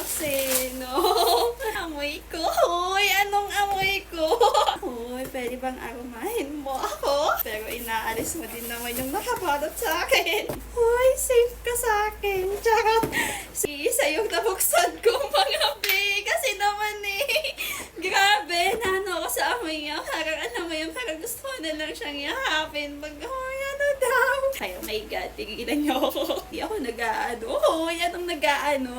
unboxing, no? Amoy ko. Hoy, anong amoy ko? Hoy, pwede bang aromahin mo ako? Pero inaalis mo din naman yung nakabalot sa akin. Hoy, safe ka sa akin. Charot. Isa yung nabuksan ko, mga be. Kasi naman eh. Grabe, nano ako sa amoy niya. Parang ano mo yun, parang gusto ko na lang siyang yakapin. Hoy, ano daw? Ay, oh my God, tigilan niyo ako. Hindi ako nag-aano. Hoy, anong nag-aano?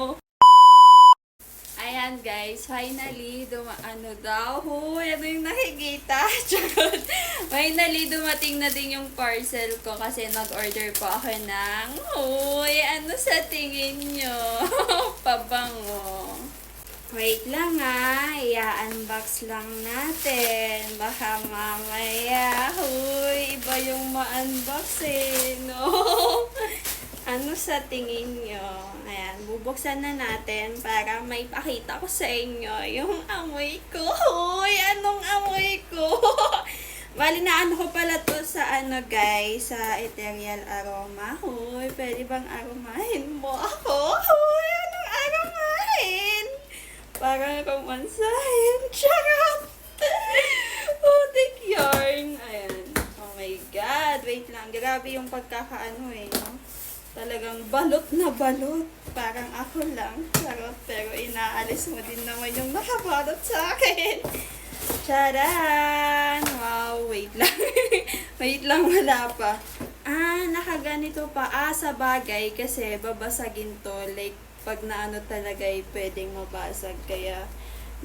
Ayan guys, finally, ano daw? Hoy, ano yung nakikita? Charot. Finally, dumating na din yung parcel ko kasi nag-order po ako ng, hoy, ano sa tingin nyo? Pabango. Wait lang i-unbox lang natin. Baka mamaya, huy, iba yung ma-unbox eh, no? Ano sa tingin nyo? Ayan, bubuksan na natin para may pakita ko sa inyo yung amoy ko. Huy, anong amoy ko? Bali na ano ko pala to sa ano guys, sa Ethereal Aroma. Huy, pwede bang aromahin mo ako? Huy, anong aromahin? Parang romansahin. Charot! Putik yarn. Ayan. Oh my God. Wait lang. Grabe yung pagkakaano eh. No? Talagang balot na balot. Parang ako lang. Charot. Pero inaalis mo din naman yung nakabalot sa akin. Charan! Wow. Wait lang. Wait lang. Wala pa. Nakaganito pa. Sa bagay. Kasi babasagin to. Like, pag naano talaga ay pwedeng mabasag. Kaya,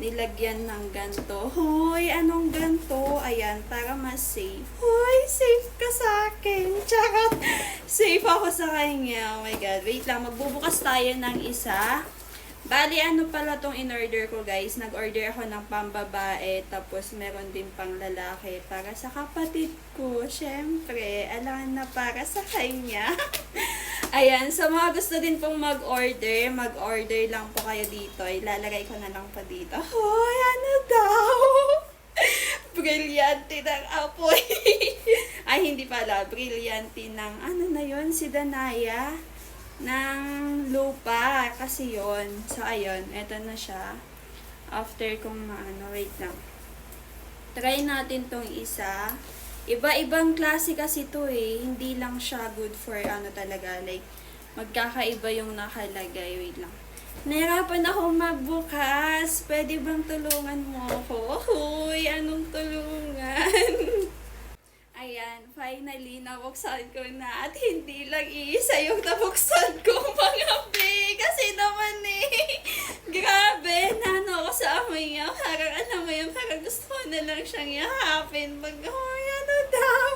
nilagyan ng ganto. Hoy, anong ganto? Ayan, para mas safe. Hoy, safe ka sa akin. Charot. Safe ako sa kanya. Oh my God. Wait lang, magbubukas tayo ng isa. Bali, ano pala tong in-order ko, guys? Nag-order ako ng pambabae, tapos meron din pang lalaki para sa kapatid ko. Syempre, alam na para sa kanya. Ayan, sa mga gusto din pong mag-order lang po kayo dito. Ilalagay ko na lang po dito. Hoy, ano daw? Brilyante ng apoy. Ay, hindi pala. Brilyante ng, ano na yon, si Danaya ng lupa kasi yon. So ayun, eto na siya. After kong wait lang. Try natin tong isa. Iba-ibang klase kasi to eh. Hindi lang siya good for ano talaga. Like, magkakaiba yung nakalagay. Wait lang. Nahirapan ako magbukas. Pwede bang tulungan mo ako? Hoy, anong tulungan? Ayan, finally, nabuksan ko na. At hindi lang iisa yung nabuksan ko, mga be. Kasi naman eh, grabe, nano ako sa amoy niya. Parang alam mo yun, parang gusto ko na lang siyang yakapin. Hoy, ano daw?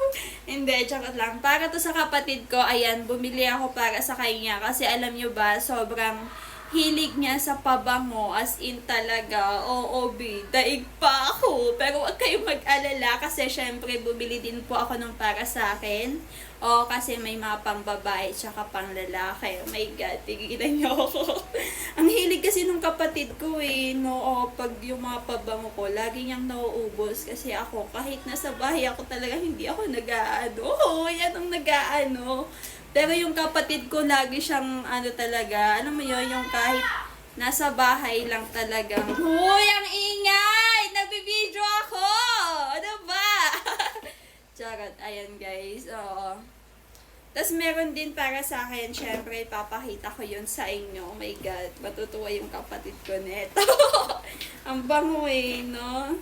Hindi, joke lang. Para to sa kapatid ko, ayan, bumili ako para sa kanya. Kasi alam nyo ba, sobrang hilig niya sa pabango, as in talaga, oo, daig pa ako. Pero wag kayong mag-alala kasi syempre bumili din po ako ng para sa akin. O kasi may mga pang babae tsaka pang lalaki. Oh my God, tigilan niyo ako. Ang hilig kasi nung kapatid ko eh, no, pag yung mga pabango ko, lagi niyang nauubos. Kasi ako, kahit nasa bahay ako talaga, hindi ako nag-aano. Hoy, anong nag-aano? Pero yung kapatid ko, lagi siyang ano talaga, alam mo yun, yung kahit nasa bahay lang talagang, hoy, ang ingay! Nagbibideo ako! Ano ba? Charot, ayan guys, oo. Tapos meron din para sa akin, syempre, papakita ko yun sa inyo. Oh my God, matutuwa yung kapatid ko neto. Ang bango eh, no?